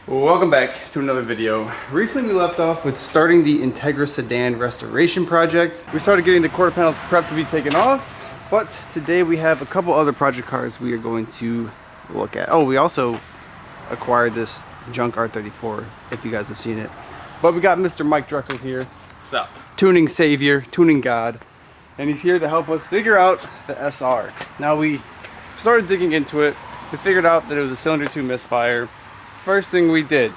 Welcome back to another video. Recently we left off with starting the Integra sedan restoration project. We started getting the quarter panels prepped to be taken off, but today we have a couple other project cars we are going to look at. Oh, we also acquired this junk R34, if you guys have seen it. But we got Mr. Mike Drexel here. What's up? Tuning savior, tuning god. And he's here to help us figure out the SR. Now we started digging into it. We figured out that it was a cylinder 2 misfire. First thing we did,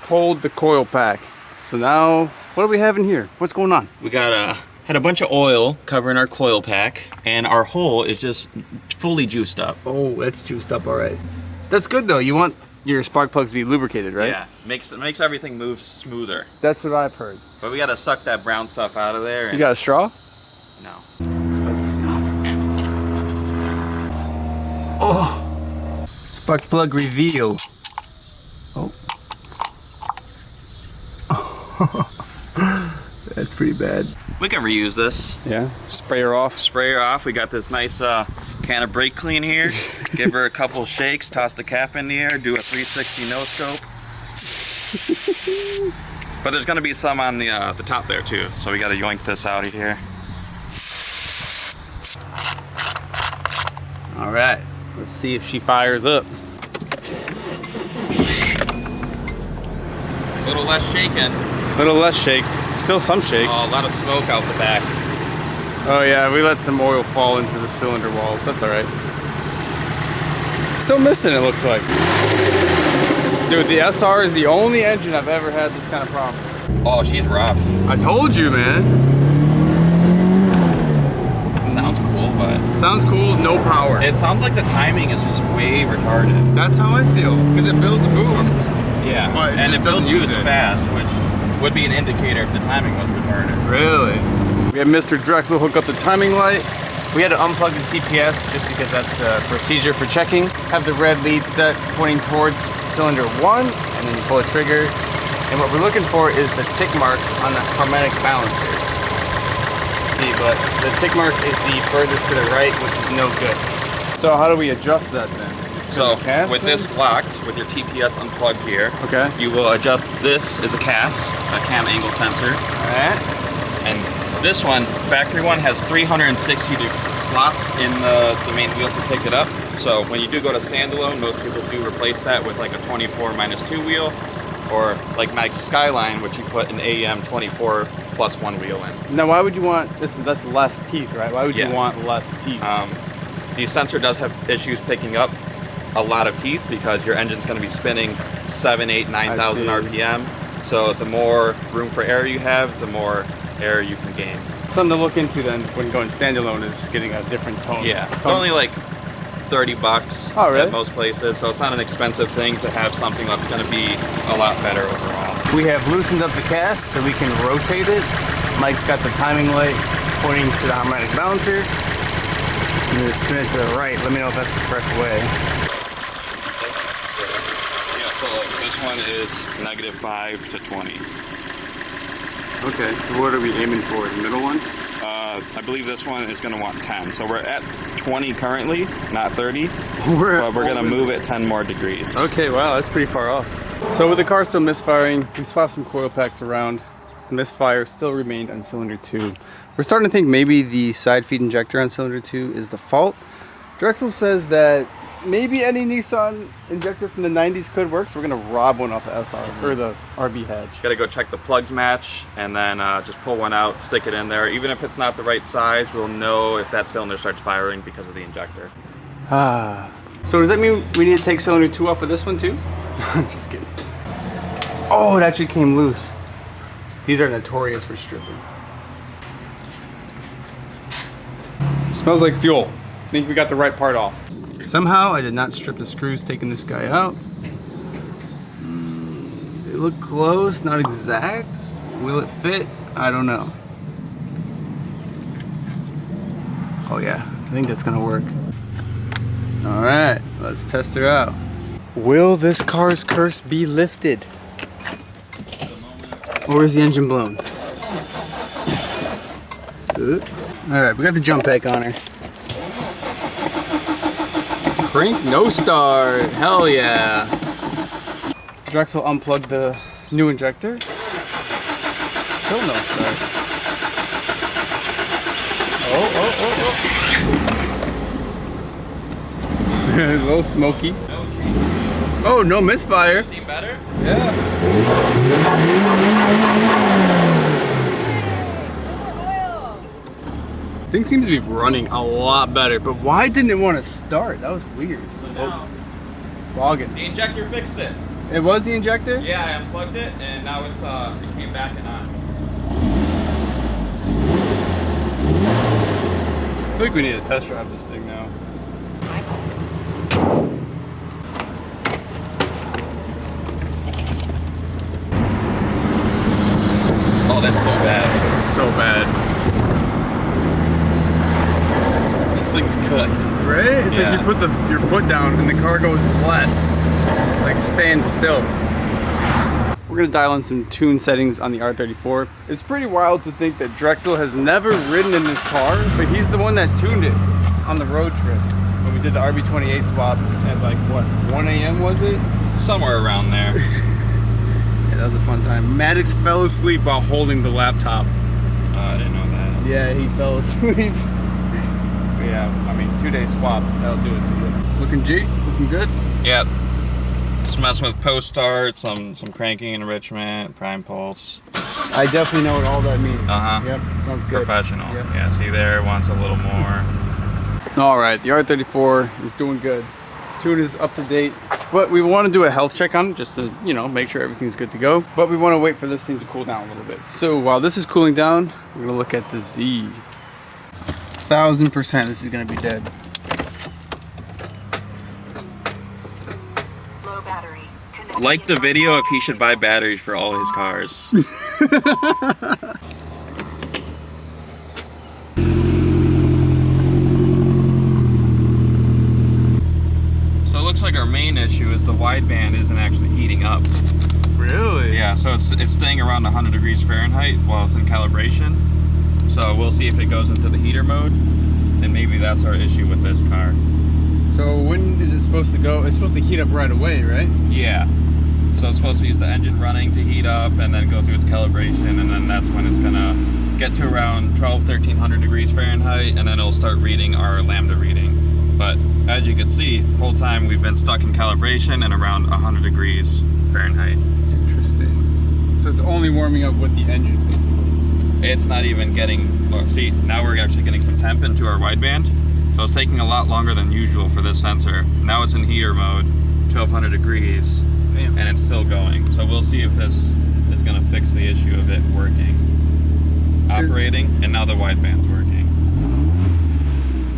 pulled the coil pack. So now, what do we have in here? What's going on? We got had a bunch of oil covering our coil pack, and our hole is just fully juiced up. Oh, that's juiced up, all right. That's good though. You want your spark plugs to be lubricated, right? Yeah, makes everything move smoother. That's what I've heard. But we gotta suck that brown stuff out of there. You got a straw? No. Let's see. Oh, spark plug reveal. Oh. That's pretty bad. We can reuse this. Yeah, spray her off. Spray her off. We got this nice can of brake clean here. Give her a couple shakes, toss the cap in the air, do a 360 no scope. But there's gonna be some on the top there too, so we gotta yoink this out of here. All right, let's see if she fires up. A little less shaking. A little less shake. Still some shake. Oh, a lot of smoke out the back. Oh yeah, we let some oil fall into the cylinder walls. That's all right. Still missing, it looks like. Dude, the SR is the only engine I've ever had this kind of problem with. Oh, she's rough. I told you, man. Sounds cool, but... Sounds cool, no power. It sounds like the timing is just way retarded. That's how I feel, because it builds a boost. Yeah, but and it builds use boost it fast, which would be an indicator if the timing was retarded. Really? We had Mr. Drexel hook up the timing light. We had to unplug the TPS just because that's the procedure for checking. Have the red lead set pointing towards cylinder 1, and then you pull the trigger. And what we're looking for is the tick marks on the harmonic balancer. See, but the tick mark is the furthest to the right, which is no good. So how do we adjust that then? So with this locked, with your TPS unplugged here, okay, you will adjust this as a CAS, a cam angle sensor. Alright. And this one, factory one, has 360 slots in the main wheel to pick it up. So when you do go to standalone, most people do replace that with like a 24-2 wheel, or like my Skyline, which you put an AEM 24 plus 1 wheel in. Now why would you want, that's less teeth, right? Why would you want less teeth? The sensor does have issues picking up a lot of teeth because your engine's going to be spinning 7, 8, 9,000 RPM. So the more room for error you have, the more error you can gain. Something to look into then when going standalone is getting a different tone. Yeah, it's only like 30 bucks at most places, so it's not an expensive thing to have something that's going to be a lot better overall. We have loosened up the cast so we can rotate it. Mike's got the timing light pointing to the harmonic balancer. I'm going to spin it to the right. Let me know if that's the correct way. So this one is -5 to 20. Okay, so what are we aiming for? The middle one? I believe this one is going to want 10. So we're at 20 currently, not 30. But we're going to move it 10 more degrees. Okay, wow, that's pretty far off. So with the car still misfiring, we swapped some coil packs around. The misfire still remained on cylinder 2. We're starting to think maybe the side feed injector on cylinder 2 is the fault. Drexel says that maybe any Nissan injector from the 90s could work, so we're gonna rob one off the SR or the RB hatch. Gotta go check the plugs match, and then just pull one out, stick it in there. Even if it's not the right size, we'll know if that cylinder starts firing because of the injector. So does that mean we need to take cylinder 2 off of this one too? I'm just kidding. Oh, it actually came loose. These are notorious for stripping. Smells like fuel. I think we got the right part off. Somehow I did not strip the screws taking this guy out. They look close, not exact. Will it fit? I don't know. Oh yeah, I think that's gonna work. All right, let's test her out. Will this car's curse be lifted? Or is the engine blown? All right, we got the jump pack on her. Crank, no start, hell yeah. Drexel unplugged the new injector. Still no start. Oh. A little smoky. Oh, no misfire. Seem better? Yeah. Thing seems to be running a lot better, but why didn't it want to start? That was weird. So Log it. the injector fixed it. It was the injector? Yeah, I unplugged it and now it's it came back and on. I feel like we need to test drive this thing now. Oh, that's so bad. So bad. This thing's cooked. Right? It's like you put your foot down and the car goes less. Like stands still. We're gonna dial in some tune settings on the R34. It's pretty wild to think that Drexel has never ridden in this car, but he's the one that tuned it on the road trip. When we did the RB28 swap at like what, 1 a.m. was it? Somewhere around there. Yeah, that was a fun time. Maddox fell asleep while holding the laptop. I didn't know that. Yeah, he fell asleep. Yeah, I mean, 2-day swap, that'll do it to you. Looking G, looking good. Yep. Just messing with post start, some cranking enrichment, prime pulse. I definitely know what all that means. Uh-huh. Yep, sounds good. Professional. Yep. Yeah, see there, wants a little more. All right, the R34 is doing good. Tune is up to date, but we want to do a health check on it just to, you know, make sure everything's good to go. But we want to wait for this thing to cool down a little bit. So while this is cooling down, we're gonna look at the Z. 1000% this is gonna be dead. Low battery. Like the video if he should buy batteries for all his cars. So it looks like our main issue is the wideband isn't actually heating up. Really? Yeah, so it's staying around 100 degrees Fahrenheit while it's in calibration. So we'll see if it goes into the heater mode, and maybe that's our issue with this car. So when is it supposed to go? It's supposed to heat up right away, right? Yeah. So it's supposed to use the engine running to heat up and then go through its calibration, and then that's when it's gonna get to around 1300 degrees Fahrenheit, and then it'll start reading our lambda reading. But as you can see, the whole time we've been stuck in calibration and around 100 degrees Fahrenheit. Interesting. So it's only warming up with the engine, basically. It's not even getting, look, see, now we're actually getting some temp into our wideband. So it's taking a lot longer than usual for this sensor. Now it's in heater mode, 1200 degrees, Damn. and it's still going. So we'll see if this is gonna fix the issue of it working, operating, and now the wideband's working.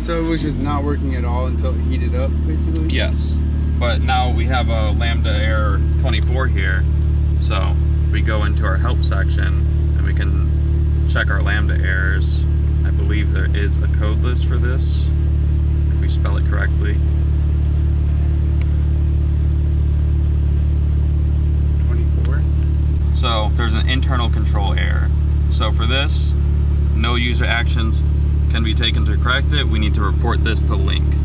So it was just not working at all until it heated up, basically? Yes, but now we have a Lambda Air 24 here. So we go into our help section and we can check our lambda errors. I believe there is a code list for this, if we spell it correctly. 24. So there's an internal control error. So for this, no user actions can be taken to correct it. We need to report this to Link.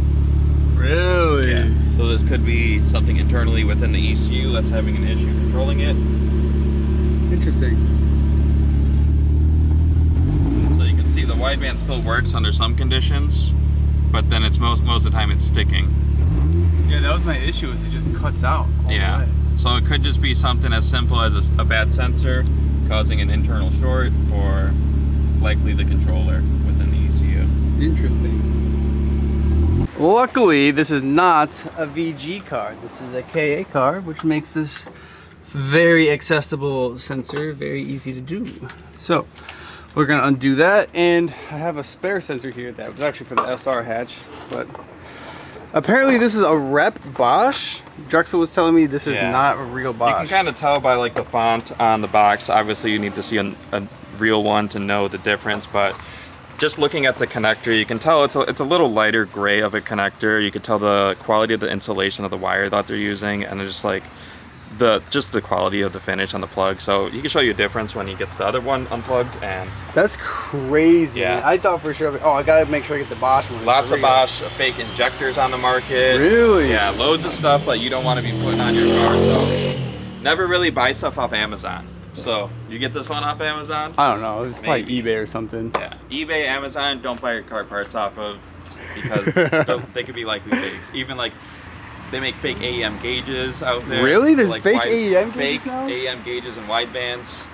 Really? Yeah. So this could be something internally within the ECU that's having an issue controlling it. Interesting. See, the wideband still works under some conditions, but then it's most of the time it's sticking. Yeah, that was my issue, is it just cuts out all the way. So it could just be something as simple as a bad sensor causing an internal short, or likely the controller within the ECU. Interesting. Luckily, this is not a VG car. This is a KA car, which makes this very accessible sensor, very easy to do. So we're gonna undo that, and I have a spare sensor here that was actually for the SR hatch, but apparently this is a rep Bosch. Drexel was telling me this is not a real Bosch. You can kind of tell by like the font on the box. Obviously you need to see a real one to know the difference, but just looking at the connector, you can tell it's a little lighter gray of a connector. You can tell the quality of the insulation of the wire that they're using, and just like the quality of the finish on the plug. So he can show you a difference when he gets the other one unplugged. And that's crazy. Yeah. Man. I thought for sure, oh, I gotta make sure I get the Bosch one. Lots of Bosch fake injectors on the market. Really? Yeah, loads of stuff that you don't want to be putting on your car. So Never really buy stuff off Amazon. So you get this one off Amazon? I don't know. It's probably eBay or something. Yeah, eBay, Amazon. Don't buy your car parts off of, because they could be likely fakes. Even like they make fake AEM gauges out there. Really? There's like fake AEM gauges fake now? AEM gauges and wide bands.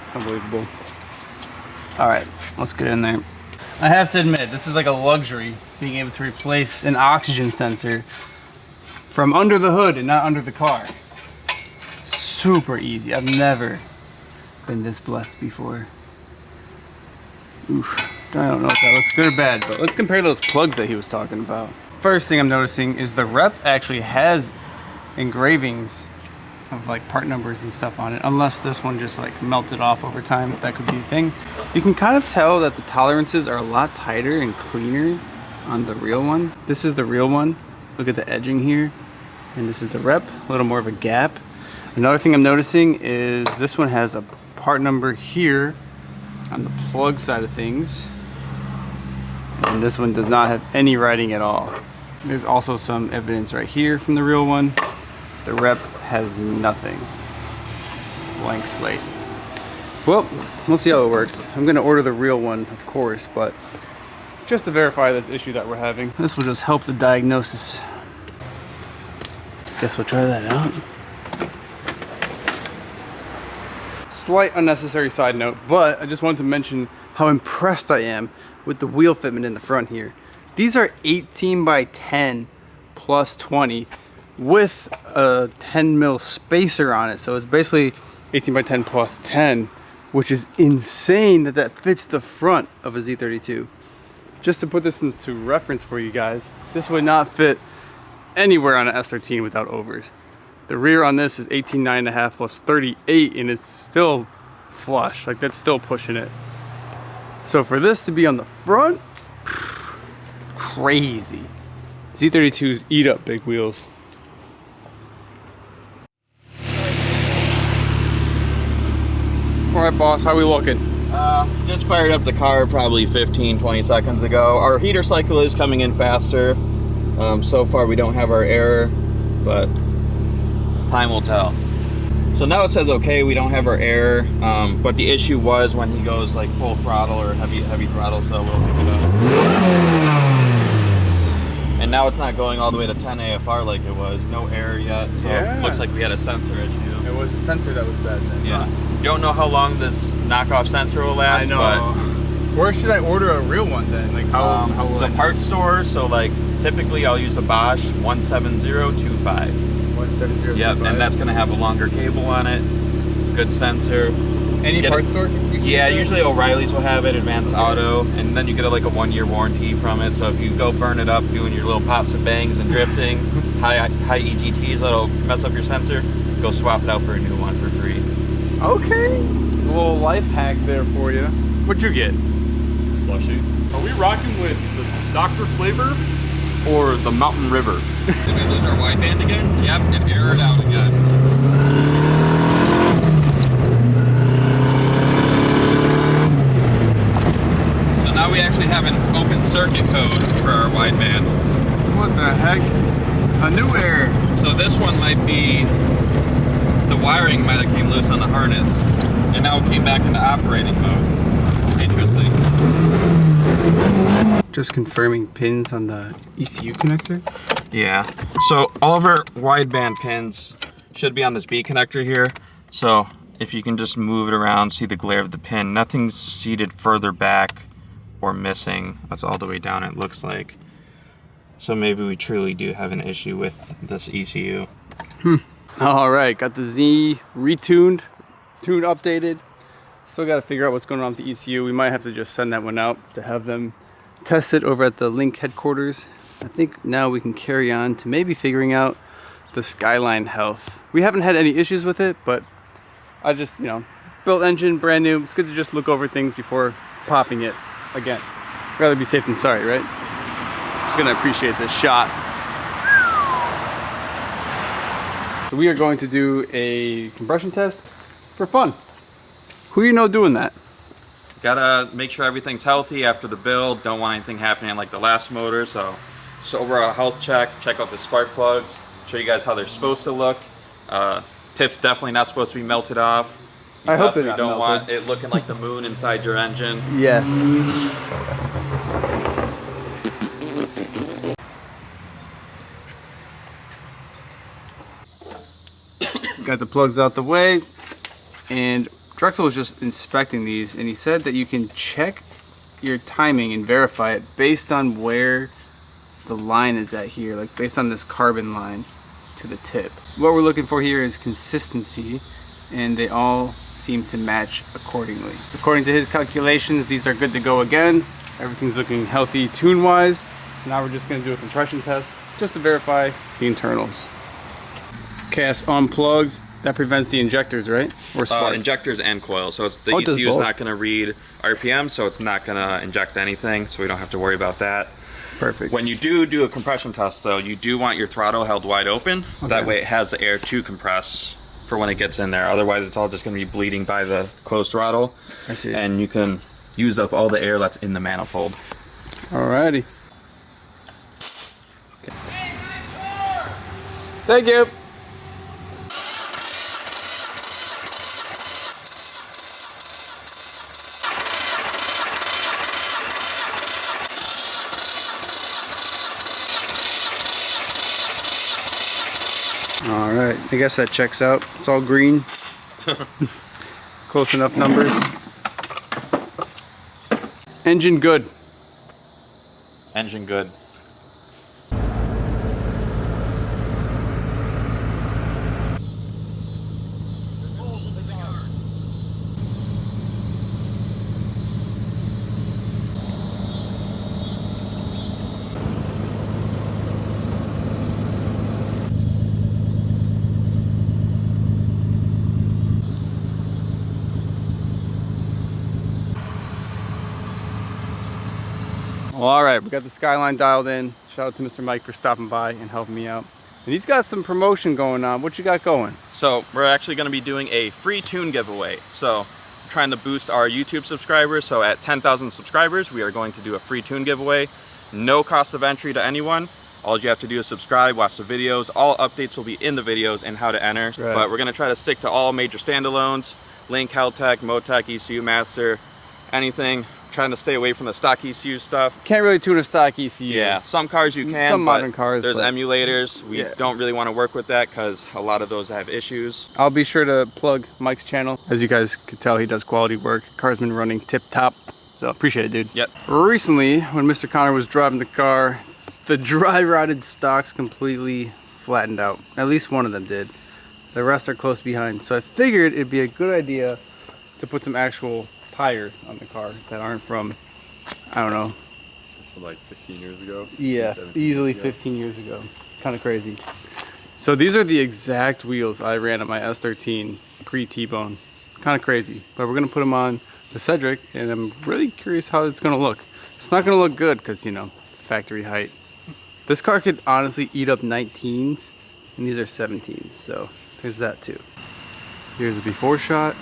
It's unbelievable. All right, let's get in there. I have to admit, this is like a luxury, being able to replace an oxygen sensor from under the hood and not under the car. Super easy. I've never been this blessed before. Oof. I don't know if that looks good or bad, but let's compare those plugs that he was talking about. First thing I'm noticing is the rep actually has engravings of like part numbers and stuff on it, unless this one just like melted off over time. That could be a thing. You can kind of tell that the tolerances are a lot tighter and cleaner on the real one. This is the real one. Look at the edging here. And this is the rep, a little more of a gap. Another thing I'm noticing is this one has a part number here on the plug side of things. And this one does not have any writing at all. There's also some evidence right here from the real one. The rep has nothing. Blank slate. Well, we'll see how it works. I'm gonna order the real one, of course, but just to verify this issue that we're having. This will just help the diagnosis. Guess we'll try that out. Slight unnecessary side note, but I just wanted to mention how impressed I am with the wheel fitment in the front here. These are 18 by 10 plus 20 with a 10 mil spacer on it. So it's basically 18 by 10 plus 10, which is insane that that fits the front of a Z32. Just to put this into reference for you guys, this would not fit anywhere on an S13 without overs. The rear on this is 18.9.5 plus 38, and it's still flush. Like, that's still pushing it. So for this to be on the front, crazy. Z32s eat up big wheels. All right, boss, how we looking? Just fired up the car probably 15-20 seconds ago. Our heater cycle is coming in faster. So far we don't have our error, but time will tell. So now it says okay, we don't have our error, but the issue was when he goes like full throttle or heavy throttle, so we'll pick it up. And now it's not going all the way to 10 AFR like it was. No error yet, so it looks like we had a sensor issue. It was the sensor that was bad then. Yeah. Don't know how long this knockoff sensor will last. I know. But where should I order a real one then? Like how will the parts store, so like typically I'll use a Bosch 17025. 17025. Yep, and that's gonna have a longer cable on it. Good sensor. Any parts store? Yeah, usually O'Reilly's will have it, Advanced Auto, and then you get like a 1-year warranty from it. So if you go burn it up doing your little pops and bangs and drifting, high EGTs that'll mess up your sensor, go swap it out for a new one for free. Okay. A little life hack there for you. What'd you get? Slushy. Are we rocking with the Dr. Flavor Or the Mountain River? Did we lose our wideband again? Yep, it errored out again. So now we actually have an open circuit code for our wideband. What the heck? A new error. So this one might be, the wiring might have came loose on the harness, and now it came back into operating mode. Interesting. Just confirming pins on the ECU connector. Yeah. So all of our wideband pins should be on this B connector here. So if you can just move it around, see the glare of the pin. Nothing's seated further back or missing. That's all the way down, it looks like. So maybe we truly do have an issue with this ECU. All right, got the Z retuned, tuned, updated. Still got to figure out what's going on with the ECU. We might have to just send that one out to have them test it over at the Link headquarters. I think now we can carry on to maybe figuring out the Skyline health. We haven't had any issues with it, but I just, built engine, brand new. It's good to just look over things before popping it again. Rather be safe than sorry, right? Just gonna appreciate this shot. So we are going to do a compression test for fun. Who you know doing that? Gotta make sure everything's healthy after the build. Don't want anything happening like the last motor. So over a health check out the spark plugs, show you guys how they're supposed to look. Tip's definitely not supposed to be melted off. You I hope definitely it's don't not want it looking like the moon inside your engine. Yes. Got the plugs out the way, and Drexel was just inspecting these, and he said that you can check your timing and verify it based on where the line is at here, like based on this carbon line to the tip. What we're looking for here is consistency, and they all seem to match accordingly. According to his calculations, these are good to go again. Everything's looking healthy tune-wise, so now we're just going to do a compression test just to verify the internals. Cast unplugged. That prevents the injectors, right? Or spark? Injectors and coils. So it's the ECU is not going to read RPM, so it's not going to inject anything, so we don't have to worry about that. Perfect. When you do a compression test, though, you do want your throttle held wide open. Okay. That way it has the air to compress for when it gets in there. Otherwise, it's all just going to be bleeding by the closed throttle. I see. And you can use up all the air that's in the manifold. Alrighty. Okay. Thank you. Alright, I guess that checks out. It's all green. Close enough numbers. Engine good. Engine good. Well, alright, we got the Skyline dialed in. Shout out to Mr. Mike for stopping by and helping me out. And he's got some promotion going on. What you got going? So we're actually going to be doing a free tune giveaway. So we're trying to boost our YouTube subscribers. So at 10,000 subscribers, we are going to do a free tune giveaway. No cost of entry to anyone. All you have to do is subscribe, watch the videos. All updates will be in the videos and how to enter. Right. But we're going to try to stick to all major standalones. Link, Heltec, Motec, ECU Master, anything. Trying to stay away from the stock ECU stuff. Can't really tune a stock ECU. Yeah, some cars you can, some modern cars. There's emulators. We don't really want to work with that because a lot of those have issues. I'll be sure to plug Mike's channel. As you guys can tell, he does quality work. Car's been running tip top, so appreciate it, dude. Yep. Recently, when Mr. Connor was driving the car, the dry rotted stocks completely flattened out. At least one of them did. The rest are close behind. So I figured it'd be a good idea to put some actual tires on the car that aren't from, I don't know, from like 15 years ago. Yeah, easily 15 years ago. Kind of crazy. So these are the exact wheels I ran on my S13 pre-T-bone. Kind of crazy, but we're gonna put them on the Cedric, and I'm really curious how it's gonna look. It's not gonna look good because, you know, factory height. This car could honestly eat up 19s, and these are 17s, so there's that too. Here's a before shot.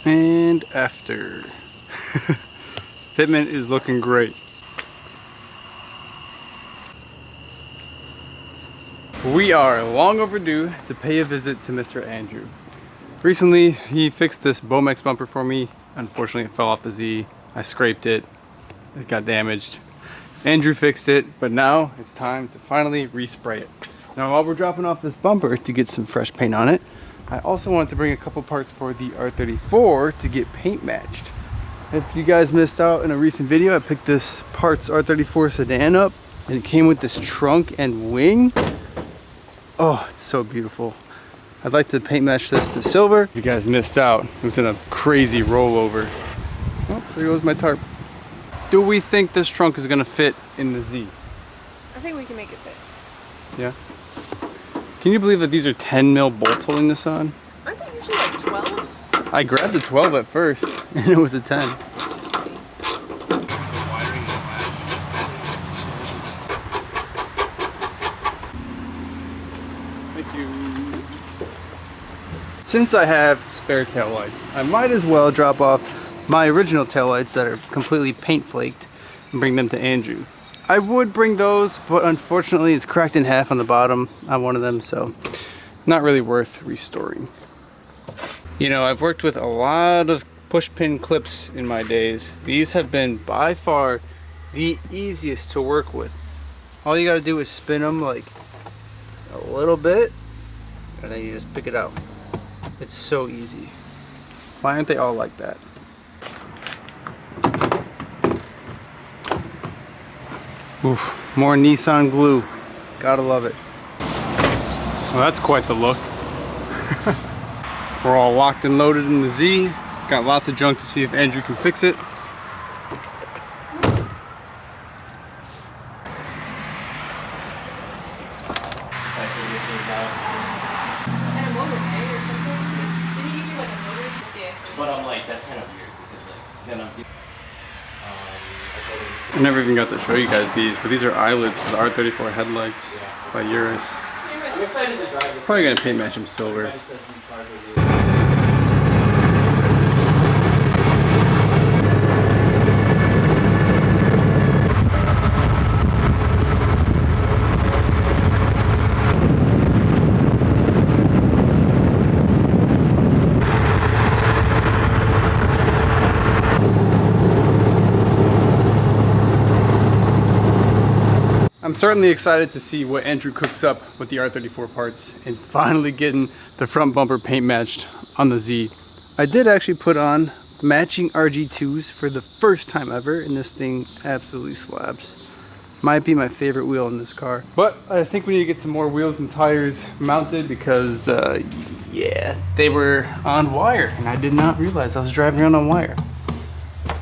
And after. Fitment is looking great. We are long overdue to pay a visit to Mr. Andrew. Recently, he fixed this Bomex bumper for me. Unfortunately, it fell off the Z. I scraped it. It got damaged. Andrew fixed it, but now it's time to finally respray it. Now, while we're dropping off this bumper to get some fresh paint on it, I also wanted to bring a couple parts for the R34 to get paint matched. If you guys missed out in a recent video, I picked this parts R34 sedan up, and it came with this trunk and wing. Oh, it's so beautiful. I'd like to paint match this to silver. If you guys missed out, it was in a crazy rollover. Oh, there goes my tarp. Do we think this trunk is gonna fit in the Z? I think we can make it fit. Yeah. Can you believe that these are 10 mil bolts holding this on? Aren't they usually like 12s? I grabbed a 12 at first, and it was a 10. Thank you. Since I have spare taillights, I might as well drop off my original taillights that are completely paint flaked and bring them to Andrew. I would bring those, but unfortunately it's cracked in half on the bottom on one of them, so not really worth restoring. You know, I've worked with a lot of push pin clips in my days. These have been by far the easiest to work with. All you gotta do is spin them like a little bit, and then you just pick it out. It's so easy. Why aren't they all like that? Oof, more Nissan glue. Gotta love it. Well, that's quite the look. We're all locked and loaded in the Z. Got lots of junk to see if Andrew can fix it. But I'm like, that's kind of weird because like then I'm I never even got to show you guys these, but these are eyelids for the R34 headlights by Urus. I'm excited to drive this. Probably gonna paint match them silver. I'm certainly excited to see what Andrew cooks up with the R34 parts and finally getting the front bumper paint matched on the Z. I did actually put on matching RG2s for the first time ever, and this thing absolutely slaps. Might be my favorite wheel in this car. But I think we need to get some more wheels and tires mounted because, yeah, they were on wire, and I did not realize I was driving around on wire.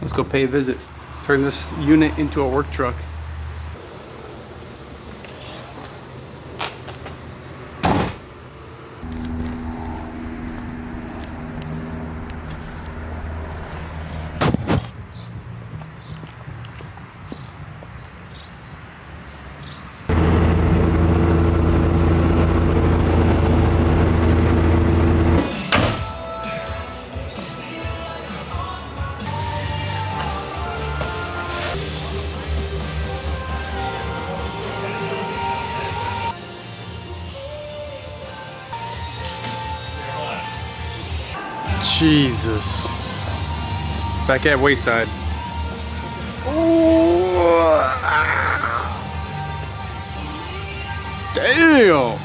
Let's go pay a visit. Turn this unit into a work truck. Jesus. Back at Wayside. Ooh, damn!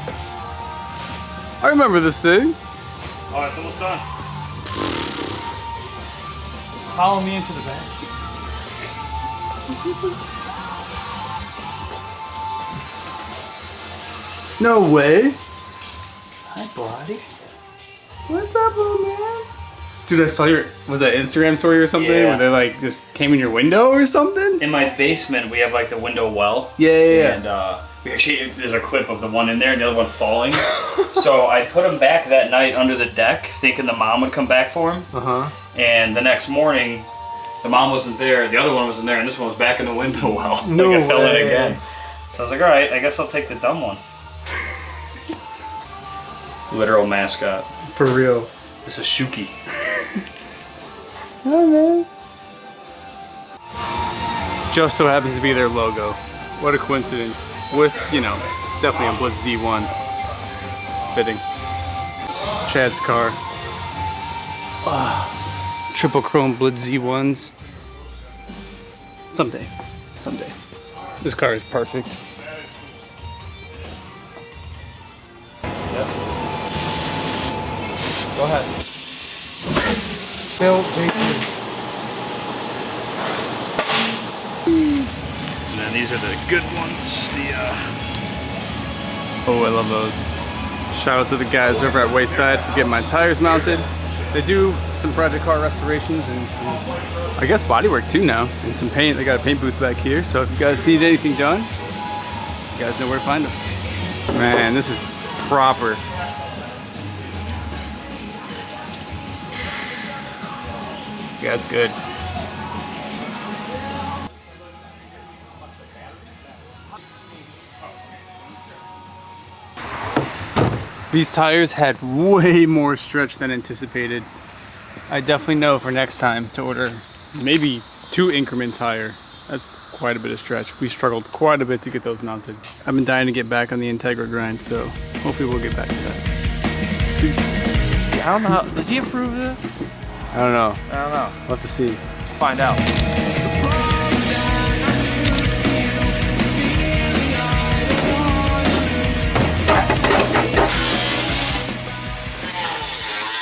I remember this thing. Oh, it's almost done. Follow me into the back. No way. Hi, buddy. What's up, little man? Dude, I saw your, was that Instagram story or something? Yeah. Where they like just came in your window or something? In my basement, we have like the window well. Yeah. And we actually, there's a clip of the one in there and the other one falling. So I put him back that night under the deck, thinking the mom would come back for him. Uh-huh. And the next morning, the mom wasn't there, the other one wasn't there, and this one was back in the window well. No like I fell in way. again. So I was like, all right, I guess I'll take the dumb one. Literal mascot. For real. This is Shuki. Oh, man. Just so happens to be their logo. What a coincidence. With, you know, definitely a Blitz Z1. Fitting. Chad's car. Triple chrome Blitz Z1s. Someday. Someday. This car is perfect. Go ahead. Bill J3. And then these are the good ones. Oh, I love those. Shout out to the guys over at Wayside for getting my tires mounted. They do some project car restorations and some, I guess, bodywork too now, and some paint. They got a paint booth back here, so if you guys need anything done, you guys know where to find them. Man, this is proper. Yeah, it's good. These tires had way more stretch than anticipated. I definitely know for next time to order maybe 2 increments higher. That's quite a bit of stretch. We struggled quite a bit to get those mounted. I've been dying to get back on the Integra grind, so hopefully we'll get back to that. I don't know. Does he approve this? I don't know. I don't know. We'll have to see. Find out.